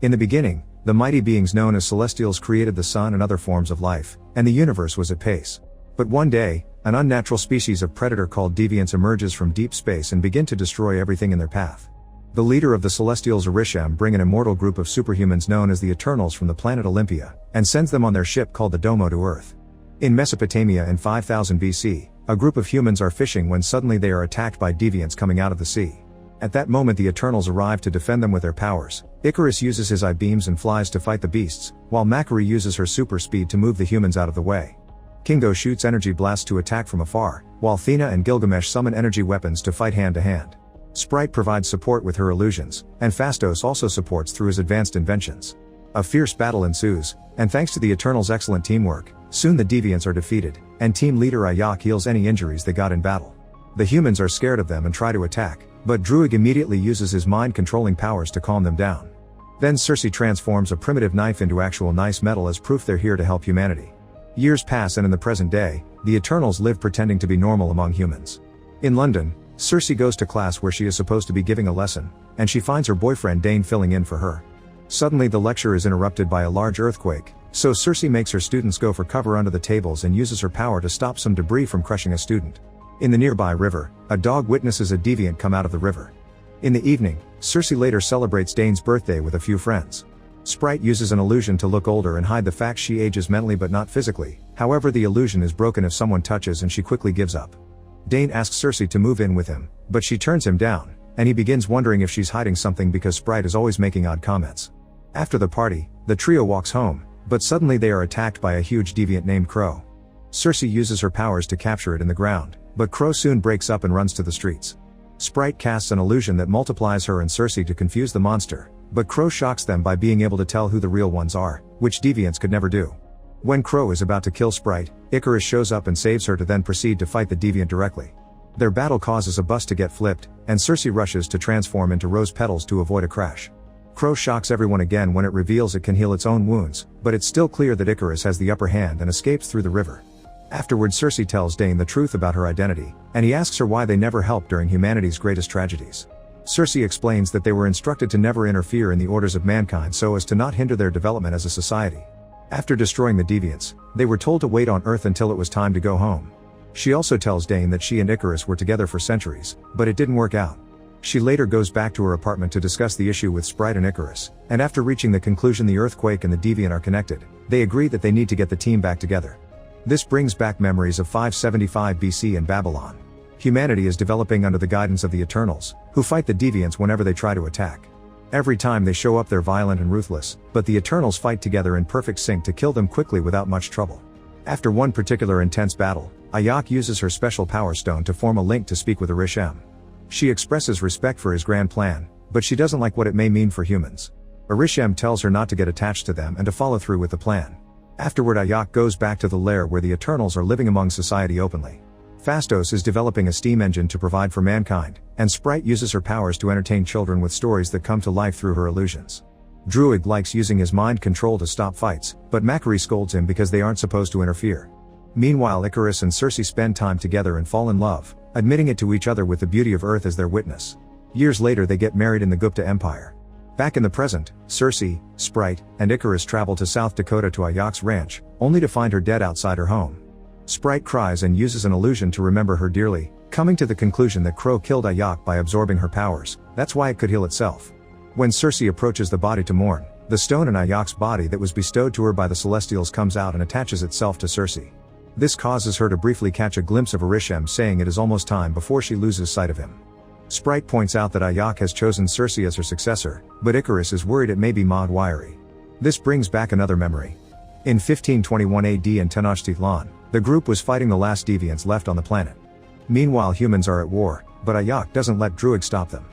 In the beginning, the mighty beings known as Celestials created the sun and other forms of life, and the universe was at pace. But one day, an unnatural species of predator called deviants emerges from deep space and begin to destroy everything in their path. The leader of the Celestials, Orisham, bring an immortal group of superhumans known as the Eternals from the planet Olympia, and sends them on their ship called the Domo to Earth. In Mesopotamia in 5000 BC, a group of humans are fishing when suddenly they are attacked by deviants coming out of the sea. At that moment the Eternals arrive to defend them with their powers. Icarus uses his eye beams and flies to fight the beasts, while Makari uses her super speed to move the humans out of the way. Kingo shoots energy blasts to attack from afar, while Thena and Gilgamesh summon energy weapons to fight hand to hand. Sprite provides support with her illusions, and Phastos also supports through his advanced inventions. A fierce battle ensues, and thanks to the Eternals' excellent teamwork, soon the deviants are defeated, and team leader Ayak heals any injuries they got in battle. The humans are scared of them and try to attack, but Druig immediately uses his mind-controlling powers to calm them down. Then Circe transforms a primitive knife into actual nice metal as proof they're here to help humanity. Years pass and in the present day, the Eternals live pretending to be normal among humans. In London, Circe goes to class where she is supposed to be giving a lesson, and she finds her boyfriend Dane filling in for her. Suddenly the lecture is interrupted by a large earthquake, so Circe makes her students go for cover under the tables and uses her power to stop some debris from crushing a student. In the nearby river, a dog witnesses a deviant come out of the river. In the evening, Circe later celebrates Dane's birthday with a few friends. Sprite uses an illusion to look older and hide the fact she ages mentally but not physically, however the illusion is broken if someone touches and she quickly gives up. Dane asks Circe to move in with him, but she turns him down, and he begins wondering if she's hiding something because Sprite is always making odd comments. After the party, the trio walks home, but suddenly they are attacked by a huge deviant named Crow. Circe uses her powers to capture it in the ground, but Crow soon breaks up and runs to the streets. Sprite casts an illusion that multiplies her and Circe to confuse the monster, but Crow shocks them by being able to tell who the real ones are, which deviants could never do. When Crow is about to kill Sprite, Icarus shows up and saves her to then proceed to fight the deviant directly. Their battle causes a bus to get flipped, and Circe rushes to transform into rose petals to avoid a crash. Crow shocks everyone again when it reveals it can heal its own wounds, but it's still clear that Icarus has the upper hand and escapes through the river. Afterward Circe tells Dane the truth about her identity, and he asks her why they never helped during humanity's greatest tragedies. Circe explains that they were instructed to never interfere in the orders of mankind so as to not hinder their development as a society. After destroying the deviants, they were told to wait on Earth until it was time to go home. She also tells Dane that she and Icarus were together for centuries, but it didn't work out. She later goes back to her apartment to discuss the issue with Sprite and Icarus, and after reaching the conclusion the earthquake and the deviant are connected, they agree that they need to get the team back together. This brings back memories of 575 BC in Babylon. Humanity is developing under the guidance of the Eternals, who fight the deviants whenever they try to attack. Every time they show up they're violent and ruthless, but the Eternals fight together in perfect sync to kill them quickly without much trouble. After one particular intense battle, Ayak uses her special power stone to form a link to speak with Orisham. She expresses respect for his grand plan, but she doesn't like what it may mean for humans. Orisham tells her not to get attached to them and to follow through with the plan. Afterward Ayak goes back to the lair where the Eternals are living among society openly. Phastos is developing a steam engine to provide for mankind, and Sprite uses her powers to entertain children with stories that come to life through her illusions. Druig likes using his mind control to stop fights, but Makari scolds him because they aren't supposed to interfere. Meanwhile Icarus and Circe spend time together and fall in love, admitting it to each other with the beauty of Earth as their witness. Years later they get married in the Gupta Empire. Back in the present, Circe, Sprite, and Icarus travel to South Dakota to Ayak's ranch, only to find her dead outside her home. Sprite cries and uses an illusion to remember her dearly, coming to the conclusion that Crow killed Ayak by absorbing her powers, that's why it could heal itself. When Circe approaches the body to mourn, the stone in Ayak's body that was bestowed to her by the Celestials comes out and attaches itself to Circe. This causes her to briefly catch a glimpse of Orisham saying it is almost time before she loses sight of him. Sprite points out that Ayak has chosen Circe as her successor, but Icarus is worried it may be Maud Wiry. This brings back another memory. In 1521 AD in Tenochtitlan, the group was fighting the last deviants left on the planet. Meanwhile humans are at war, but Ayak doesn't let Druig stop them.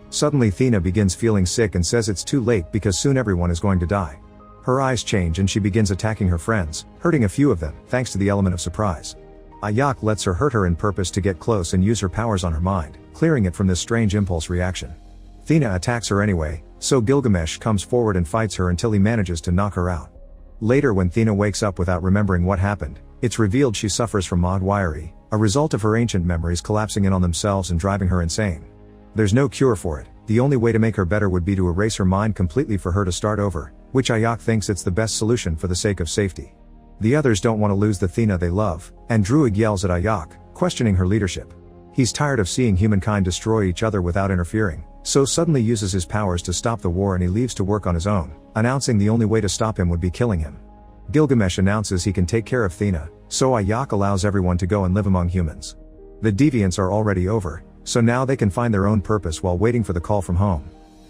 Suddenly Thena begins feeling sick and says it's too late because soon everyone is going to die. Her eyes change and she begins attacking her friends, hurting a few of them, thanks to the element of surprise. Ayak lets her hurt her in purpose to get close and use her powers on her mind, clearing it from this strange impulse reaction. Thena attacks her anyway, so Gilgamesh comes forward and fights her until he manages to knock her out. Later when Thena wakes up without remembering what happened, it's revealed she suffers from Maud Wiry, a result of her ancient memories collapsing in on themselves and driving her insane. There's no cure for it, the only way to make her better would be to erase her mind completely for her to start over, which Ayok thinks it's the best solution for the sake of safety. The others don't want to lose the Thena they love, and Druig yells at Ayok, questioning her leadership. He's tired of seeing humankind destroy each other without interfering, so suddenly uses his powers to stop the war and he leaves to work on his own, announcing the only way to stop him would be killing him. Gilgamesh announces he can take care of Thena, so Ayok allows everyone to go and live among humans. The deviants are already over, so now they can find their own purpose while waiting for the call from home.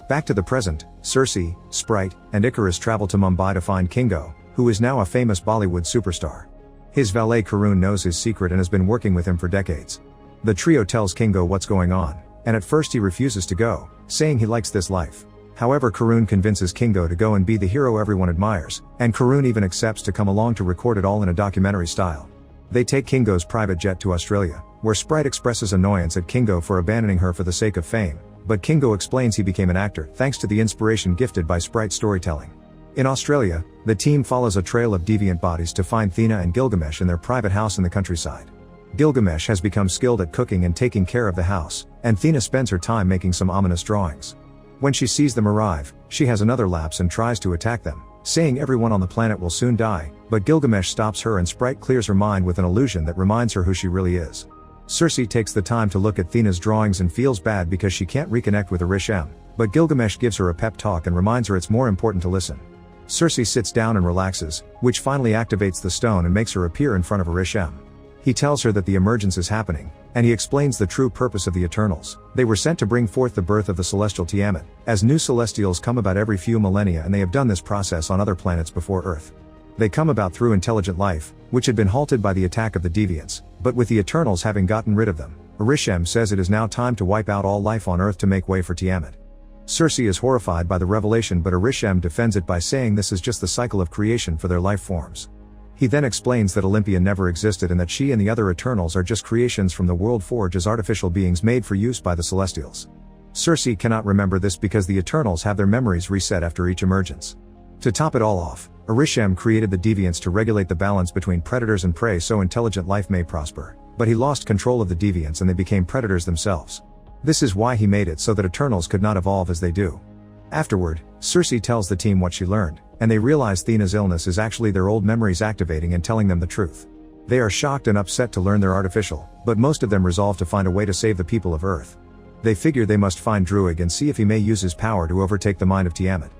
Back to the present, Circe, Sprite, and Icarus travel to Mumbai to find Kingo, who is now a famous Bollywood superstar. His valet Karun knows his secret and has been working with him for decades. The trio tells Kingo what's going on, and at first he refuses to go, saying he likes this life. However, Karun convinces Kingo to go and be the hero everyone admires, and Karun even accepts to come along to record it all in a documentary style. They take Kingo's private jet to Australia, where Sprite expresses annoyance at Kingo for abandoning her for the sake of fame, but Kingo explains he became an actor thanks to the inspiration gifted by Sprite's storytelling. In Australia, the team follows a trail of deviant bodies to find Thena and Gilgamesh in their private house in the countryside. Gilgamesh has become skilled at cooking and taking care of the house, and Thena spends her time making some ominous drawings. When she sees them arrive, she has another lapse and tries to attack them, saying everyone on the planet will soon die, but Gilgamesh stops her and Sprite clears her mind with an illusion that reminds her who she really is. Circe takes the time to look at Thena's drawings and feels bad because she can't reconnect with Arishem, but Gilgamesh gives her a pep talk and reminds her it's more important to listen. Circe sits down and relaxes, which finally activates the stone and makes her appear in front of Arishem. He tells her that the emergence is happening, and he explains the true purpose of the Eternals. They were sent to bring forth the birth of the celestial Tiamat, as new celestials come about every few millennia, and they have done this process on other planets before Earth. They come about through intelligent life, which had been halted by the attack of the deviants, but with the Eternals having gotten rid of them, Arishem says it is now time to wipe out all life on Earth to make way for Tiamat. Circe is horrified by the revelation, but Arishem defends it by saying this is just the cycle of creation for their life forms. He then explains that Olympia never existed and that she and the other Eternals are just creations from the world forge as artificial beings made for use by the Celestials. Circe cannot remember this because the Eternals have their memories reset after each emergence. To top it all off, Arishem created the deviants to regulate the balance between predators and prey so intelligent life may prosper, but he lost control of the deviants and they became predators themselves. This is why he made it so that Eternals could not evolve as they do. Afterward, Circe tells the team what she learned, and they realize Thena's illness is actually their old memories activating and telling them the truth. They are shocked and upset to learn they're artificial, but most of them resolve to find a way to save the people of Earth. They figure they must find Druig and see if he may use his power to overtake the mind of Tiamat.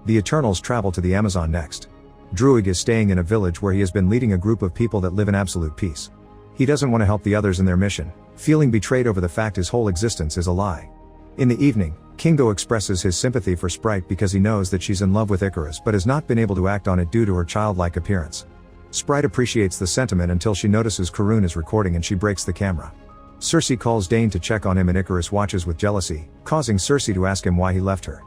The Eternals travel to the Amazon next. Druig is staying in a village where he has been leading a group of people that live in absolute peace. He doesn't want to help the others in their mission, feeling betrayed over the fact his whole existence is a lie. In the evening, Kingo expresses his sympathy for Sprite because he knows that she's in love with Icarus but has not been able to act on it due to her childlike appearance. Sprite appreciates the sentiment until she notices Karun is recording and she breaks the camera. Circe calls Dane to check on him and Icarus watches with jealousy, causing Circe to ask him why he left her.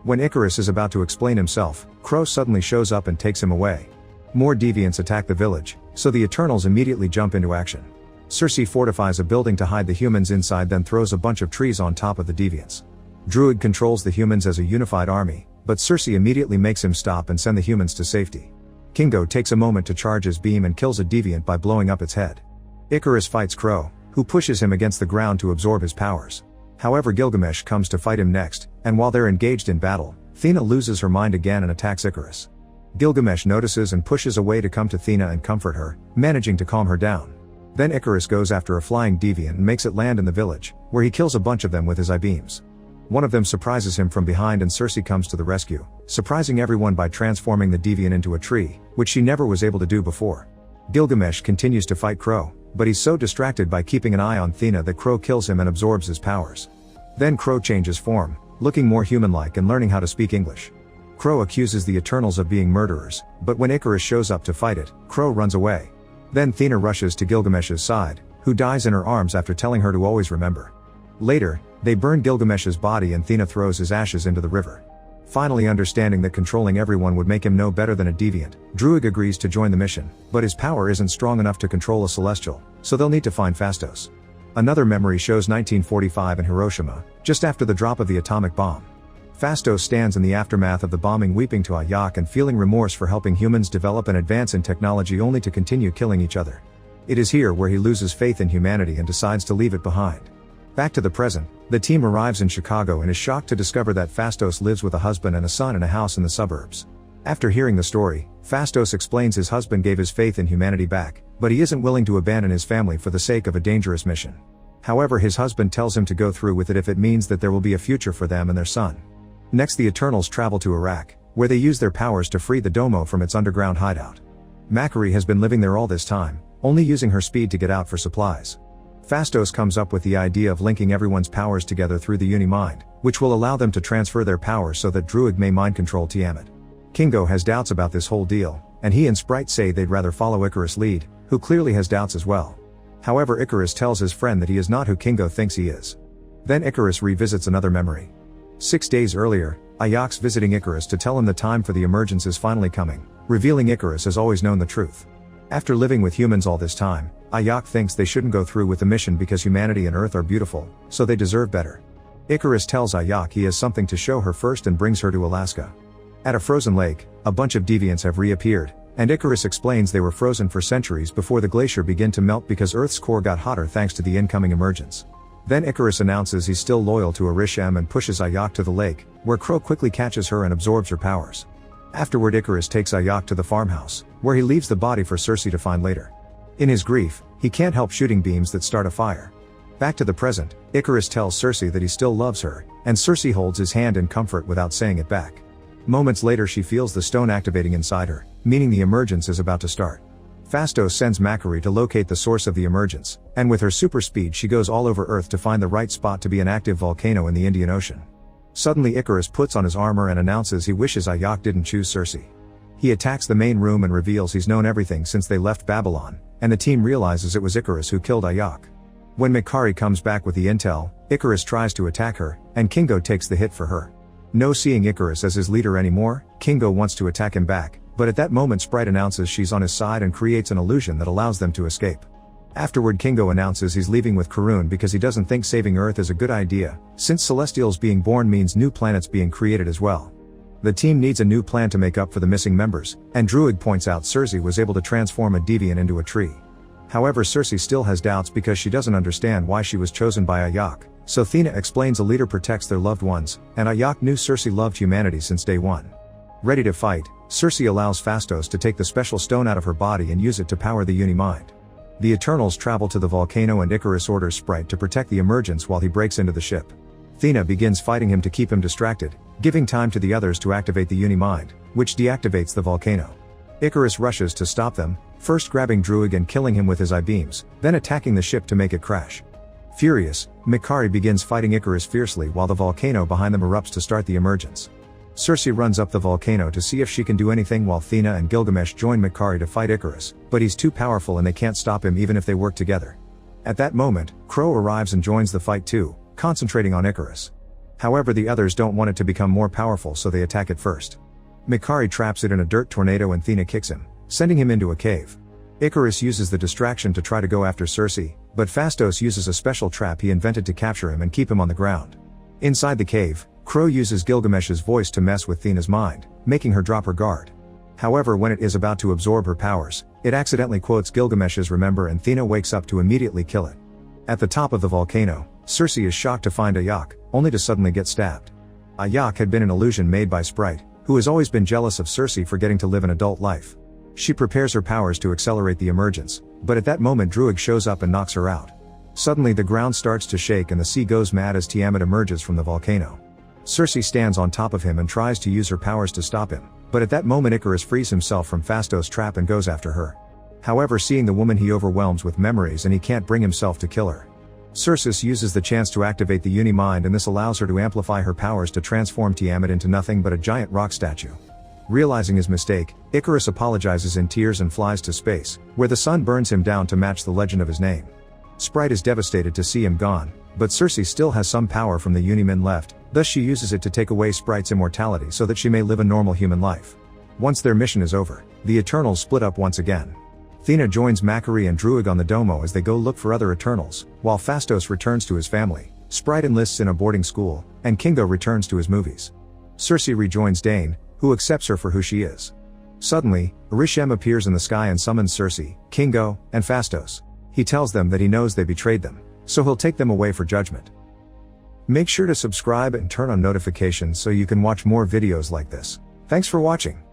When Icarus is about to explain himself, Crow suddenly shows up and takes him away. More deviants attack the village, so the Eternals immediately jump into action. Circe fortifies a building to hide the humans inside, then throws a bunch of trees on top of the deviants. Druig controls the humans as a unified army, but Circe immediately makes him stop and send the humans to safety. Kingo takes a moment to charge his beam and kills a deviant by blowing up its head. Icarus fights Crow, who pushes him against the ground to absorb his powers. However, Gilgamesh comes to fight him next, and while they're engaged in battle, Thena loses her mind again and attacks Icarus. Gilgamesh notices and pushes away to come to Thena and comfort her, managing to calm her down. Then Icarus goes after a flying deviant and makes it land in the village, where he kills a bunch of them with his I-beams. One of them surprises him from behind and Circe comes to the rescue, surprising everyone by transforming the deviant into a tree, which she never was able to do before. Gilgamesh continues to fight Crow, but he's so distracted by keeping an eye on Thena that Crow kills him and absorbs his powers. Then Crow changes form, looking more human-like and learning how to speak English. Crow accuses the Eternals of being murderers, but when Icarus shows up to fight it, Crow runs away. Then Thena rushes to Gilgamesh's side, who dies in her arms after telling her to always remember. Later, they burn Gilgamesh's body and Thena throws his ashes into the river. Finally, understanding that controlling everyone would make him no better than a deviant, Druig agrees to join the mission, but his power isn't strong enough to control a celestial, so they'll need to find Phastos. Another memory shows 1945 in Hiroshima, just after the drop of the atomic bomb. Phastos stands in the aftermath of the bombing weeping to Ayok and feeling remorse for helping humans develop and advance in technology only to continue killing each other. It is here where he loses faith in humanity and decides to leave it behind. Back to the present, the team arrives in Chicago and is shocked to discover that Fastos lives with a husband and a son in a house in the suburbs. After hearing the story, Fastos explains his husband gave his faith in humanity back, but he isn't willing to abandon his family for the sake of a dangerous mission. However, his husband tells him to go through with it if it means that there will be a future for them and their son. Next, the Eternals travel to Iraq, where they use their powers to free the Domo from its underground hideout. Makari has been living there all this time, only using her speed to get out for supplies. Fastos comes up with the idea of linking everyone's powers together through the Uni-Mind, which will allow them to transfer their powers so that Druig may mind control Tiamat. Kingo has doubts about this whole deal, and he and Sprite say they'd rather follow Icarus' lead, who clearly has doubts as well. However, Icarus tells his friend that he is not who Kingo thinks he is. Then Icarus revisits another memory. 6 days earlier, Ayak's visiting Icarus to tell him the time for the emergence is finally coming, revealing Icarus has always known the truth. After living with humans all this time, Ayak thinks they shouldn't go through with the mission because humanity and Earth are beautiful, so they deserve better. Icarus tells Ayak he has something to show her first and brings her to Alaska. At a frozen lake, a bunch of deviants have reappeared, and Icarus explains they were frozen for centuries before the glacier began to melt because Earth's core got hotter thanks to the incoming emergence. Then Icarus announces he's still loyal to Arishem and pushes Ayak to the lake, where Crow quickly catches her and absorbs her powers. Afterward, Icarus takes Ayak to the farmhouse, where he leaves the body for Cersei to find later. In his grief, he can't help shooting beams that start a fire. Back to the present, Icarus tells Cersei that he still loves her, and Cersei holds his hand in comfort without saying it back. Moments later, she feels the stone activating inside her, meaning the emergence is about to start. Fastos sends Makari to locate the source of the emergence, and with her super speed she goes all over Earth to find the right spot to be an active volcano in the Indian Ocean. Suddenly Icarus puts on his armor and announces he wishes Ayak didn't choose Cersei. He attacks the main room and reveals he's known everything since they left Babylon, and the team realizes it was Icarus who killed Ayak. When Makari comes back with the intel, Icarus tries to attack her, and Kingo takes the hit for her. No seeing Icarus as his leader anymore, Kingo wants to attack him back, but at that moment Sprite announces she's on his side and creates an illusion that allows them to escape. Afterward, Kingo announces he's leaving with Karun because he doesn't think saving Earth is a good idea, since Celestials being born means new planets being created as well. The team needs a new plan to make up for the missing members, and Druig points out Cersei was able to transform a deviant into a tree. However, Cersei still has doubts because she doesn't understand why she was chosen by Ayak, so Thena explains a leader protects their loved ones, and Ayak knew Cersei loved humanity since day one. Ready to fight, Cersei allows Fastos to take the special stone out of her body and use it to power the Uni-Mind. The Eternals travel to the volcano and Icarus orders Sprite to protect the emergence while he breaks into the ship. Thena begins fighting him to keep him distracted, giving time to the others to activate the Uni-Mind, which deactivates the volcano. Icarus rushes to stop them, first grabbing Druig and killing him with his eye-beams, then attacking the ship to make it crash. Furious, Makari begins fighting Icarus fiercely while the volcano behind them erupts to start the emergence. Cersei runs up the volcano to see if she can do anything while Thena and Gilgamesh join Makari to fight Icarus, but he's too powerful and they can't stop him even if they work together. At that moment, Crow arrives and joins the fight too, concentrating on Icarus. However, the others don't want it to become more powerful, so they attack it first. Makari traps it in a dirt tornado and Thena kicks him, sending him into a cave. Icarus uses the distraction to try to go after Cersei, but Fastos uses a special trap he invented to capture him and keep him on the ground. Inside the cave, Crow uses Gilgamesh's voice to mess with Thena's mind, making her drop her guard. However, when it is about to absorb her powers, it accidentally quotes Gilgamesh's remember and Thena wakes up to immediately kill it. At the top of the volcano, Cersei is shocked to find Ayak, only to suddenly get stabbed. Ayak had been an illusion made by Sprite, who has always been jealous of Cersei for getting to live an adult life. She prepares her powers to accelerate the emergence, but at that moment Druig shows up and knocks her out. Suddenly the ground starts to shake and the sea goes mad as Tiamat emerges from the volcano. Cersei stands on top of him and tries to use her powers to stop him, but at that moment Icarus frees himself from Fastos' trap and goes after her. However, seeing the woman he overwhelms with memories and he can't bring himself to kill her. Cersei uses the chance to activate the Uni-Mind and this allows her to amplify her powers to transform Tiamat into nothing but a giant rock statue. Realizing his mistake, Icarus apologizes in tears and flies to space, where the sun burns him down to match the legend of his name. Sprite is devastated to see him gone, but Cersei still has some power from the Uni-Mind left, thus she uses it to take away Sprite's immortality so that she may live a normal human life. Once their mission is over, the Eternals split up once again. Thena joins Makari and Druig on the Domo as they go look for other Eternals, while Fastos returns to his family, Sprite enlists in a boarding school, and Kingo returns to his movies. Cersei rejoins Dane, who accepts her for who she is. Suddenly, Arishem appears in the sky and summons Cersei, Kingo, and Fastos. He tells them that he knows they betrayed them, so he'll take them away for judgment. Make sure to subscribe and turn on notifications so you can watch more videos like this. Thanks for watching.